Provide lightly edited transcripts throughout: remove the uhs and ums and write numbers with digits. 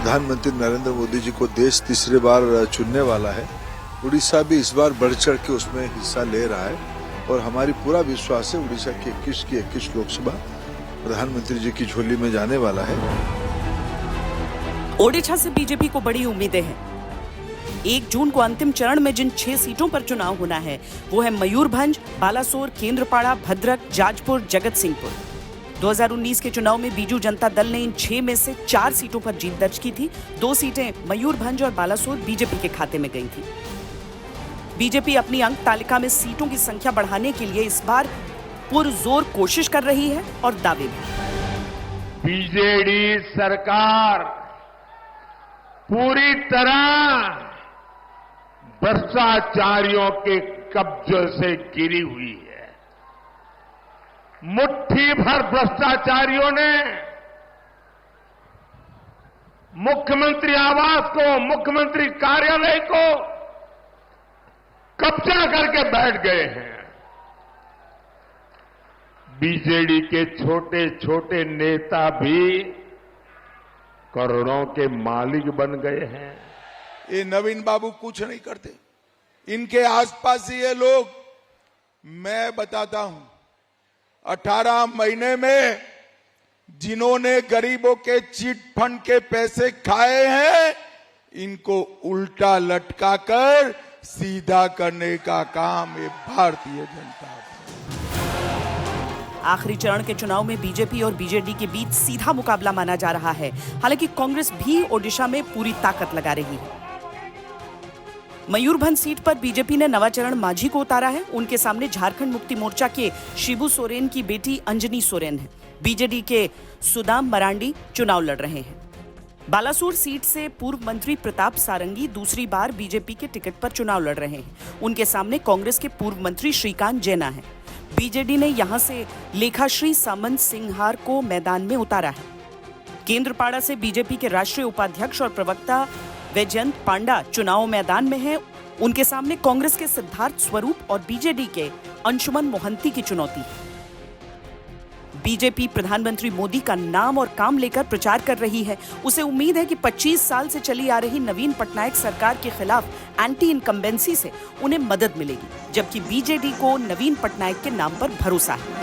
प्रधानमंत्री नरेंद्र मोदी जी को देश तीसरी बार चुनने वाला है। उड़ीसा भी इस बार बढ़ चढ़ के उसमें हिस्सा ले रहा है और हमारी पूरा विश्वास है उड़ीसा की 21 लोकसभा प्रधानमंत्री जी की झोली में जाने वाला है। ओडिशा से बीजेपी को बड़ी उम्मीदें हैं। 1 जून को अंतिम चरण में जिन 6 सीटों पर चुनाव होना है वो है मयूरभंज, बालासोर, केंद्रपाड़ा, भद्रक, जाजपुर, जगत सिंहपुर। 2019 के चुनाव में बीजू जनता दल ने इन 6 में से 4 सीटों पर जीत दर्ज की थी। 2 सीटें मयूरभंज और बालासोर बीजेपी के खाते में गई थी। बीजेपी अपनी अंक तालिका में सीटों की संख्या बढ़ाने के लिए इस बार पुरजोर कोशिश कर रही है और दावे भी। बीजेडी सरकार पूरी तरह भ्रष्टाचारियों के कब्जे से घिरी हुई है। मुट्ठी भर भ्रष्टाचारियों ने मुख्यमंत्री आवास को, मुख्यमंत्री कार्यालय को कब्जा करके बैठ गए हैं। बीजेडी के छोटे छोटे नेता भी करोड़ों के मालिक बन गए हैं। ये नवीन बाबू कुछ नहीं करते, इनके आसपास ये लोग, मैं बताता हूं, 18 महीने में जिन्होंने गरीबों के चिट फंड के पैसे खाए हैं, इनको उल्टा लटकाकर सीधा करने का काम ये भारतीय जनता पार्टी। आखिरी चरण के चुनाव में बीजेपी और बीजेडी के बीच सीधा मुकाबला माना जा रहा है। हालांकि कांग्रेस भी ओडिशा में पूरी ताकत लगा रही है। मयूरभंज सीट पर बीजेपी ने नवाचरण माझी को उतारा है। उनके सामने झारखंड मुक्ति मोर्चा के शिबू सोरेन की बेटी अंजनी सोरेन है। बीजेडी के सुदाम मरांडी चुनाव लड़ रहे हैं। बालासोर सीट से पूर्व मंत्री प्रताप सारंगी दूसरी बार बीजेपी के टिकट पर चुनाव लड़ रहे हैं। उनके सामने कांग्रेस के पूर्व मंत्री श्रीकांत जैना है। बीजेडी ने यहां से लेखाश्री सामंत सिंहार को मैदान में उतारा है। केंद्रपाड़ा से बीजेपी के राष्ट्रीय उपाध्यक्ष और प्रवक्ता वैजयंत पांडा चुनाव मैदान में हैं। उनके सामने कांग्रेस के सिद्धार्थ स्वरूप और बीजेडी के अंशुमन मोहंती की चुनौती है। बीजेपी प्रधानमंत्री मोदी का नाम और काम लेकर प्रचार कर रही है। उसे उम्मीद है कि 25 साल से चली आ रही नवीन पटनायक सरकार के खिलाफ एंटी इनकम्बेंसी से उन्हें मदद मिलेगी, जबकि बीजेडी को नवीन पटनायक के नाम पर भरोसा है।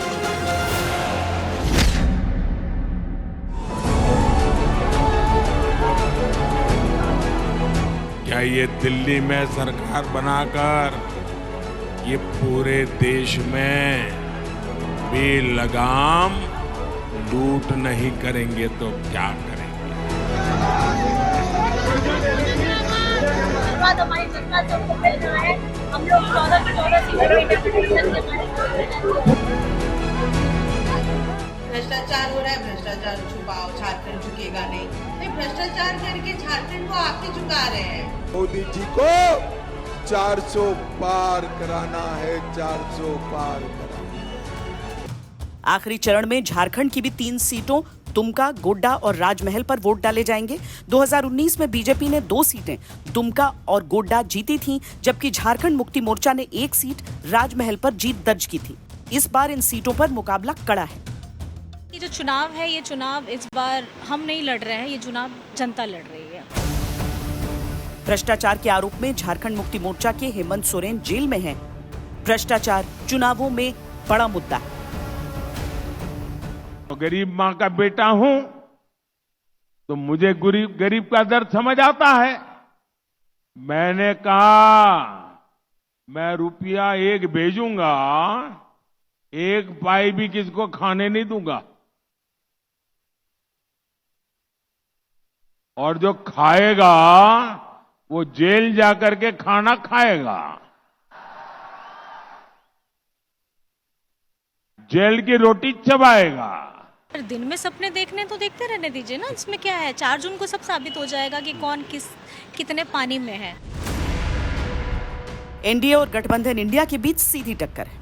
क्या ये दिल्ली में सरकार बनाकर ये पूरे देश में बेलगाम लूट नहीं करेंगे तो क्या करेंगे? हमारी सरकार सबको मिल रहा है। हम लोग 14 भ्रष्टाचार हो रहा है, भ्रष्टाचार छुपाओ, झारखंड झुकेगा नहीं। नहीं, भ्रष्टाचार करके झारखंड को आप ही झुका रहे हैं। मोदी जी को 400 पार कराना है, 400 पार कराना। आखिरी चरण में झारखंड की भी 3 सीटों दुमका, गोड्डा और राजमहल पर वोट डाले जाएंगे। 2019 में बीजेपी ने 2 सीटें दुमका और गोड्डा जीती थीं, जबकि झारखंड मुक्ति मोर्चा ने 1 सीट राजमहल पर जीत दर्ज की थी। इस बार इन सीटों पर मुकाबला कड़ा है। ये जो चुनाव है, ये चुनाव इस बार हम नहीं लड़ रहे हैं, ये चुनाव जनता लड़ रही है। भ्रष्टाचार के आरोप में झारखंड मुक्ति मोर्चा के हेमंत सोरेन जेल में हैं। भ्रष्टाचार चुनावों में बड़ा मुद्दा है। तो गरीब मां का बेटा हूं तो मुझे गरीब का दर्द समझ आता है। मैंने कहा मैं रुपया 1 भेजूंगा, 1 पाई भी किसको खाने नहीं दूंगा, और जो खाएगा वो जेल जाकर के खाना खाएगा, जेल की रोटी चबाएगा। दिन में सपने देखने तो देखते रहने दीजिए ना, इसमें क्या है। 4 जून को सब साबित हो जाएगा कि कौन कितने पानी में है। एनडीए और गठबंधन इंडिया के बीच सीधी टक्कर है।